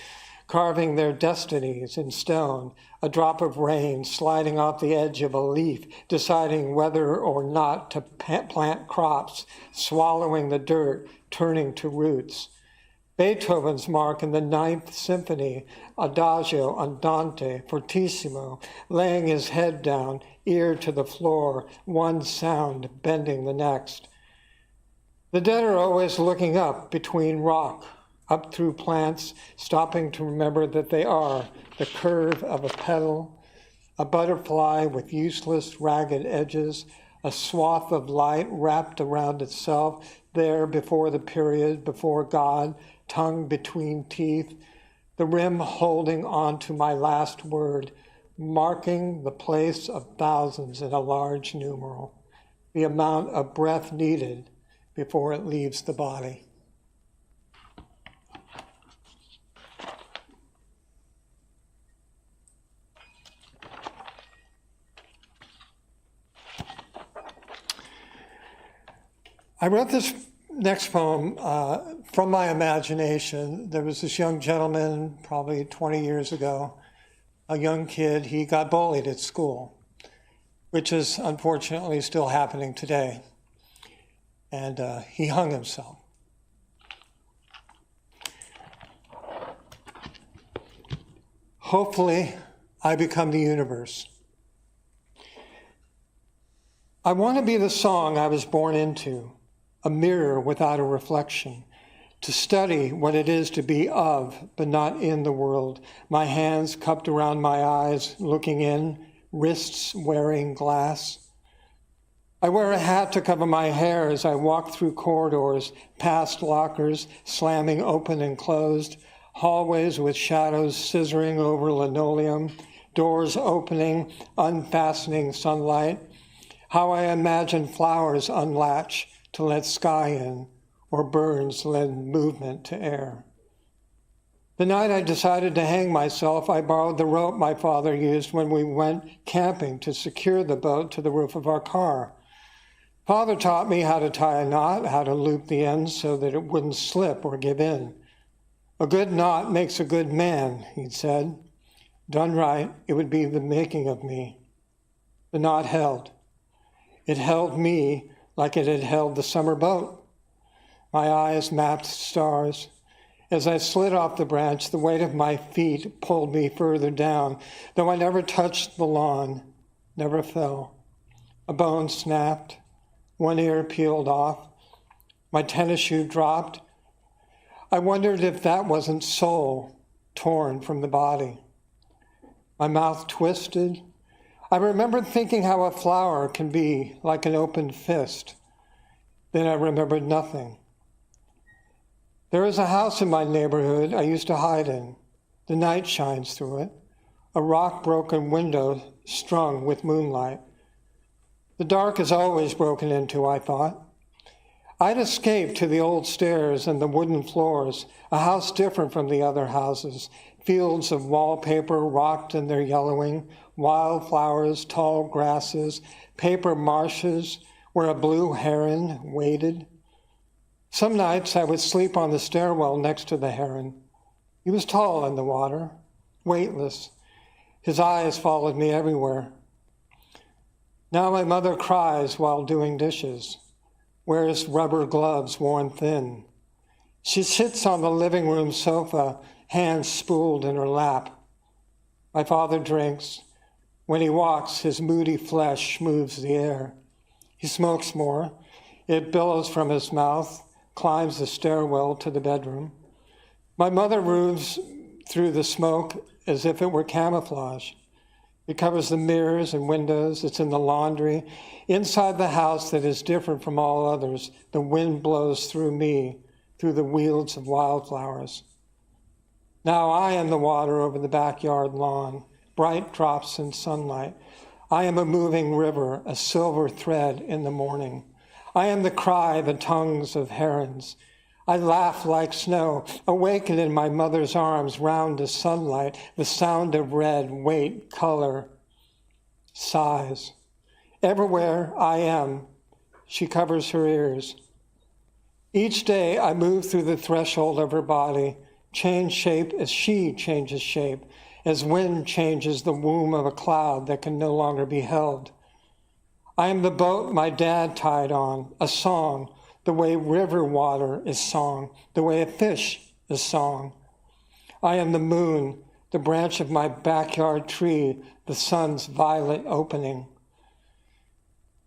carving their destinies in stone, a drop of rain sliding off the edge of a leaf, deciding whether or not to plant crops, swallowing the dirt, turning to roots. Beethoven's mark in the Ninth Symphony, Adagio, Andante, Fortissimo, laying his head down, ear to the floor, one sound bending the next. The dead are always looking up between rock, up through plants, stopping to remember that they are the curve of a petal, a butterfly with useless ragged edges, a swath of light wrapped around itself, there before the period, before God, tongue between teeth, the rim holding on to my last word, marking the place of thousands in a large numeral, the amount of breath needed before it leaves the body. I wrote this next poem from my imagination. There was this young gentleman, probably 20 years ago, a young kid. He got bullied at school, which is unfortunately still happening today. And he hung himself. Hopefully, I become the universe. I want to be the song I was born into, a mirror without a reflection, to study what it is to be of, but not in the world, my hands cupped around my eyes, looking in, wrists wearing glass. I wear a hat to cover my hair as I walk through corridors, past lockers, slamming open and closed, hallways with shadows scissoring over linoleum, doors opening, unfastening sunlight. How I imagine flowers unlatch to let sky in, or birds lend movement to air. The night I decided to hang myself, I borrowed the rope my father used when we went camping to secure the boat to the roof of our car. Father taught me how to tie a knot, how to loop the ends so that it wouldn't slip or give in. A good knot makes a good man, he'd said. Done right, it would be the making of me. The knot held. It held me like it had held the summer boat. My eyes mapped stars. As I slid off the branch, the weight of my feet pulled me further down, though I never touched the lawn, never fell. A bone snapped. One ear peeled off. My tennis shoe dropped. I wondered if that wasn't soul torn from the body. My mouth twisted. I remembered thinking how a flower can be like an open fist. Then I remembered nothing. There is a house in my neighborhood I used to hide in. The night shines through it. A rock-broken window strung with moonlight. The dark is always broken into, I thought. I'd escaped to the old stairs and the wooden floors, a house different from the other houses, fields of wallpaper rocked in their yellowing, wildflowers, tall grasses, paper marshes where a blue heron waded. Some nights I would sleep on the stairwell next to the heron. He was tall in the water, weightless. His eyes followed me everywhere. Now my mother cries while doing dishes, wears rubber gloves worn thin. She sits on the living room sofa, hands spooled in her lap. My father drinks. When he walks, his moody flesh moves the air. He smokes more. It billows from his mouth, climbs the stairwell to the bedroom. My mother moves through the smoke as if it were camouflage. It covers the mirrors and windows. It's in the laundry. Inside the house that is different from all others, the wind blows through me, through the wheels of wildflowers. Now I am the water over the backyard lawn, bright drops in sunlight. I am a moving river, a silver thread in the morning. I am the cry, the tongues of herons. I laugh like snow, awaken in my mother's arms, round as sunlight, the sound of red, weight, color, size. Everywhere I am, she covers her ears. Each day I move through the threshold of her body, change shape as she changes shape, as wind changes the womb of a cloud that can no longer be held. I am the boat my dad tied on, a song, the way river water is song, the way a fish is song. I am the moon, the branch of my backyard tree, the sun's violet opening.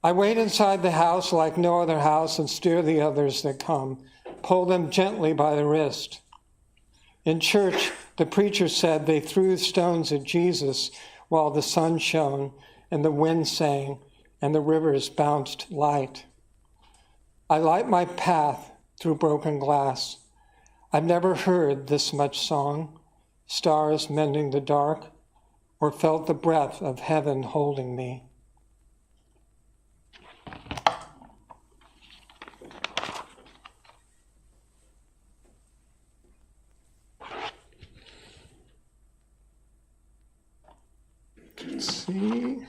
I wait inside the house like no other house and steer the others that come, pull them gently by the wrist. In church, the preacher said they threw stones at Jesus while the sun shone and the wind sang and the rivers bounced light. I light my path through broken glass. I've never heard this much song, stars mending the dark, or felt the breath of heaven holding me. Let's see.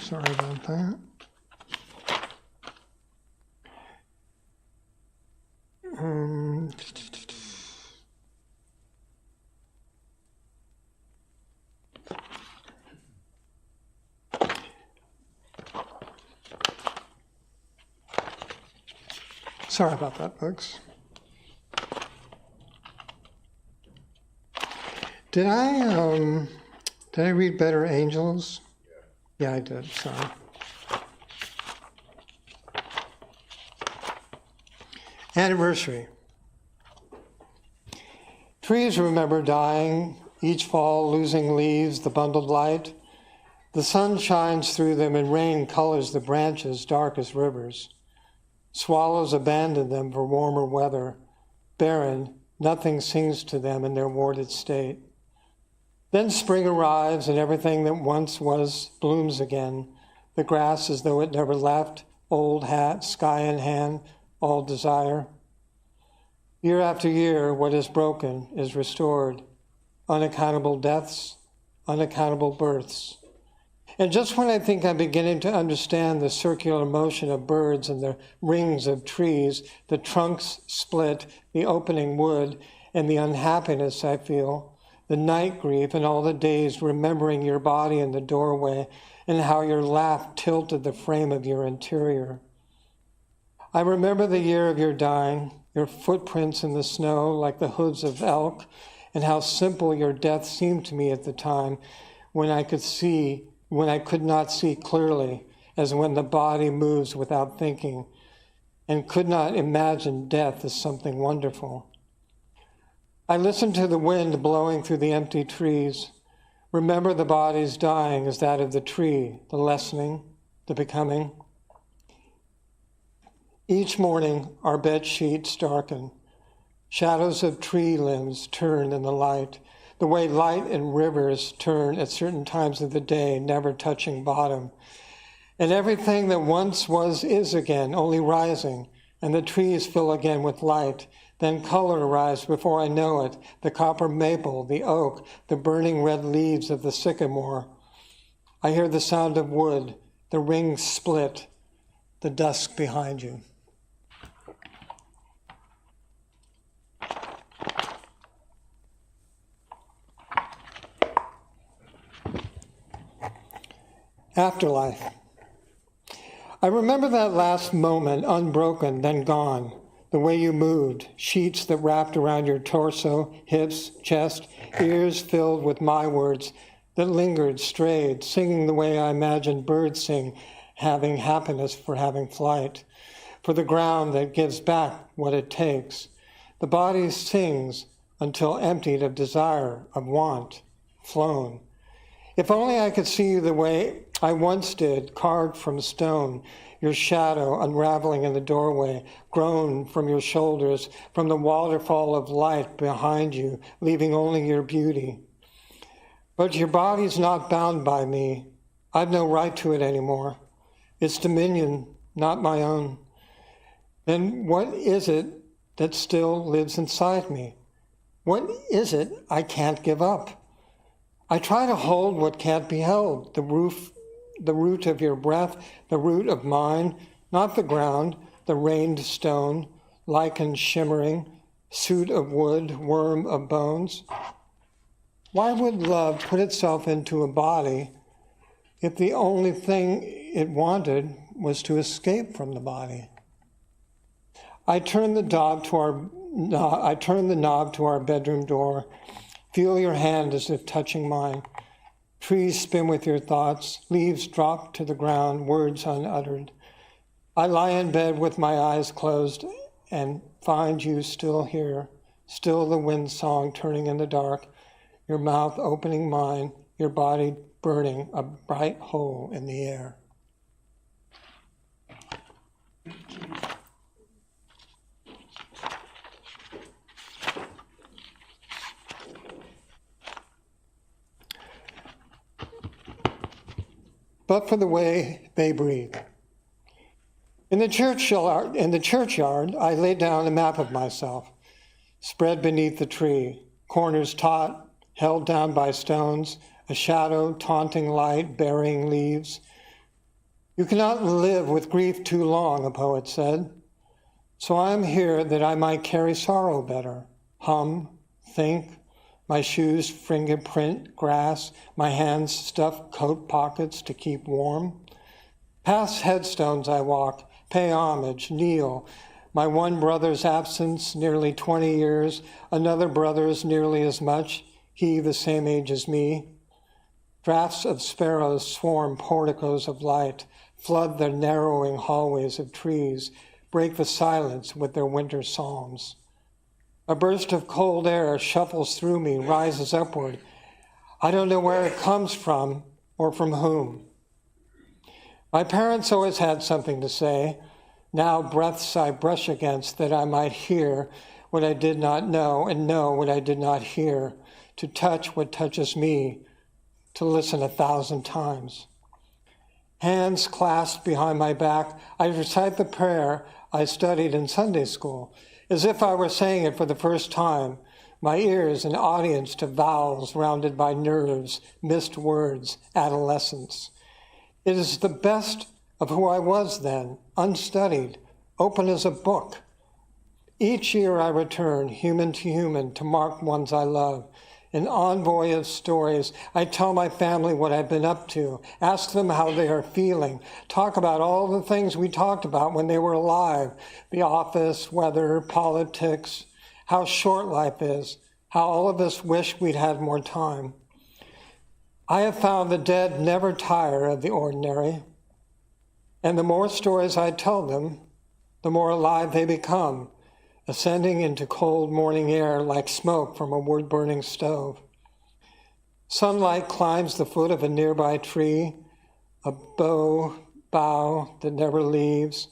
Sorry about that. Sorry about that, folks. Did I read Better Angels? Yeah, I did. Sorry. Anniversary. Trees remember dying, each fall losing leaves, the bundled light. The sun shines through them and rain colors the branches dark as rivers. Swallows abandon them for warmer weather. Barren, nothing sings to them in their warded state. Then spring arrives and everything that once was blooms again. The grass as though it never left, old hat, sky in hand, all desire. Year after year, what is broken is restored. Unaccountable deaths, unaccountable births. And just when I think I'm beginning to understand the circular motion of birds and the rings of trees, the trunks split, the opening wood, and the unhappiness I feel, the night grief and all the days remembering your body in the doorway and how your laugh tilted the frame of your interior. I remember the year of your dying, your footprints in the snow like the hooves of elk, and how simple your death seemed to me at the time when I could not see clearly, as when the body moves without thinking, and could not imagine death as something wonderful. I listened to the wind blowing through the empty trees. Remember the body's dying as that of the tree, the lessening, the becoming. Each morning, our bed sheets darken. Shadows of tree limbs turn in the light, the way light and rivers turn at certain times of the day, never touching bottom. And everything that once was is again, only rising, and the trees fill again with light. Then color arrives before I know it, the copper maple, the oak, the burning red leaves of the sycamore. I hear the sound of wood, the rings split, the dusk behind you. Afterlife. I remember that last moment, unbroken, then gone. the way you moved, sheets that wrapped around your torso, hips, chest, ears filled with my words that lingered, strayed, singing the way I imagined birds sing, having happiness for having flight, for the ground that gives back what it takes. The body sings until emptied of desire, of want, flown. If only I could see you the way I once did, carved from stone, your shadow unraveling in the doorway, grown from your shoulders, from the waterfall of light behind you, leaving only your beauty. But your body's not bound by me. I've no right to it anymore. It's dominion, not my own. Then what is it that still lives inside me? What is it I can't give up? I try to hold what can't be held, the root of your breath, the root of mine, not the ground, the rained stone, lichen shimmering, suit of wood, worm of bones. Why would love put itself into a body if the only thing it wanted was to escape from the body? I turn the knob to our bedroom door. Feel your hand as if touching mine. Trees spin with your thoughts. Leaves drop to the ground, words unuttered. I lie in bed with my eyes closed and find you still here, still the wind song turning in the dark, your mouth opening mine, your body burning a bright hole in the air. But for the way they breathe. In the churchyard, I lay down a map of myself, spread beneath the tree, corners taut, held down by stones, a shadow, taunting light, burying leaves. You cannot live with grief too long, a poet said. So I am here that I might carry sorrow better, hum, think, my shoes fingerprint grass, my hands stuff coat pockets to keep warm. Past headstones I walk, pay homage, kneel. My one brother's absence, nearly 20 years, another brother's nearly as much, he the same age as me. Drafts of sparrows swarm porticos of light, flood the narrowing hallways of trees, break the silence with their winter psalms. A burst of cold air shuffles through me, rises upward. I don't know where it comes from or from whom. My parents always had something to say. Now breaths I brush against that I might hear what I did not know and know what I did not hear, to touch what touches me, to listen 1,000 times. Hands clasped behind my back, I recite the prayer I studied in Sunday school, as if I were saying it for the first time, my ears an audience to vowels rounded by nerves, missed words, adolescence. It is the best of who I was then, unstudied, open as a book. Each year I return, human to human, to mark ones I love. An envoy of stories, I tell my family what I've been up to, ask them how they are feeling, talk about all the things we talked about when they were alive, the office, weather, politics, how short life is, how all of us wish we'd had more time. I have found the dead never tire of the ordinary, and the more stories I tell them, the more alive they become, ascending into cold morning air like smoke from a wood-burning stove. Sunlight climbs the foot of a nearby tree, a bough that never leaves,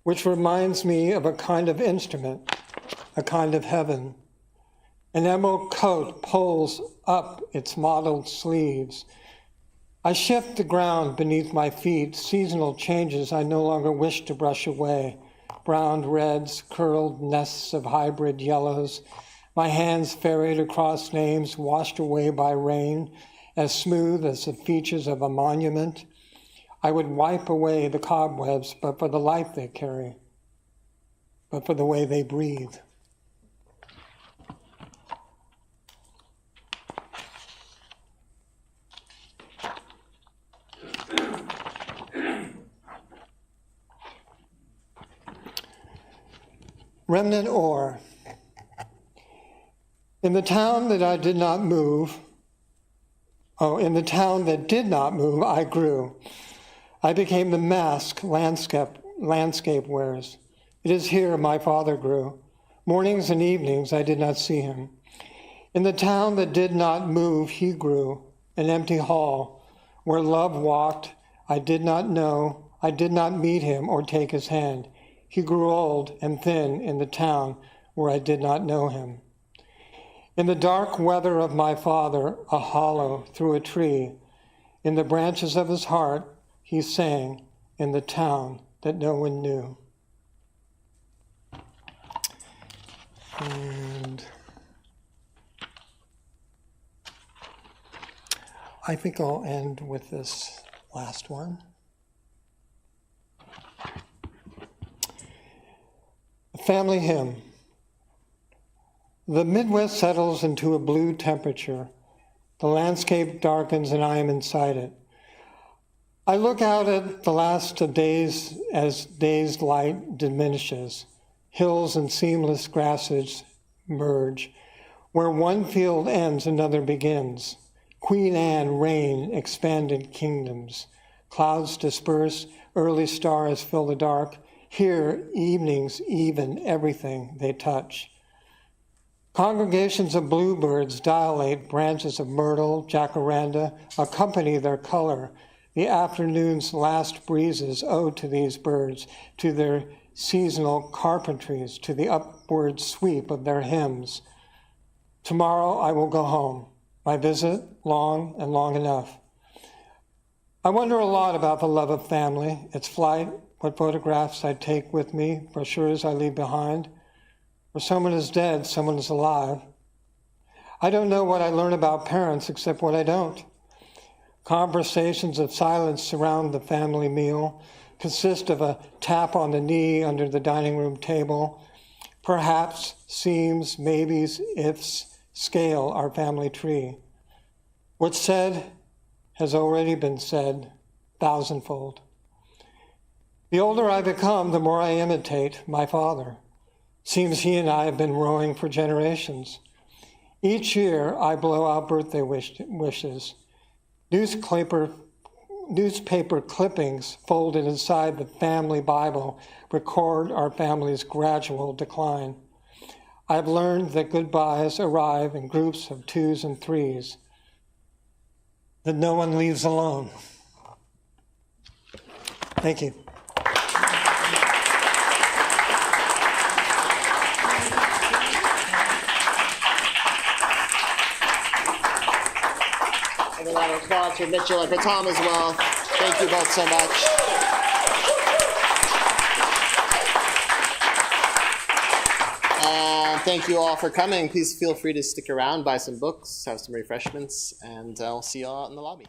which reminds me of a kind of instrument, a kind of heaven. An emerald coat pulls up its mottled sleeves. I shift the ground beneath my feet, seasonal changes I no longer wish to brush away. Browned reds, curled nests of hybrid yellows, my hands ferried across names washed away by rain, as smooth as the features of a monument. I would wipe away the cobwebs, but for the life they carry, but for the way they breathe. Remnant ore. In the town that I did not move, in the town that did not move, I grew. I became the mask landscape wears. It is here my father grew. Mornings and evenings I did not see him. In the town that did not move, he grew, an empty hall, where love walked. I did not meet him or take his hand. He grew old and thin in the town where I did not know him. In the dark weather of my father, a hollow through a tree, in the branches of his heart, he sang in the town that no one knew. And I think I'll end with this last one. A family hymn. The Midwest settles into a blue temperature. The landscape darkens and I am inside it. I look out at the last of days as day's light diminishes. Hills and seamless grasses merge. Where one field ends, another begins. Queen Anne reign expanded kingdoms. Clouds disperse, early stars fill the dark. Here, evenings even everything they touch. Congregations of bluebirds dilate, branches of myrtle, jacaranda, accompany their color. The afternoon's last breezes owe to these birds, to their seasonal carpentries, to the upward sweep of their hymns. Tomorrow I will go home. My visit, long and long enough. I wonder a lot about the love of family, its flight, what photographs I take with me, brochures I leave behind. Where someone is dead, someone is alive. I don't know what I learn about parents except what I don't. Conversations of silence surround the family meal, consist of a tap on the knee under the dining room table. Perhaps, seems, maybes, ifs scale our family tree. What's said has already been said thousandfold. The older I become, the more I imitate my father. Seems he and I have been rowing for generations. Each year, I blow out birthday wishes. Newspaper clippings folded inside the family Bible record our family's gradual decline. I've learned that goodbyes arrive in groups of 2s and 3s, that no one leaves alone. Thank you. A round of applause for Mitchell and for Tom as well. Thank you both so much. And thank you all for coming. Please feel free to stick around, buy some books, have some refreshments, and I'll see you all out in the lobby.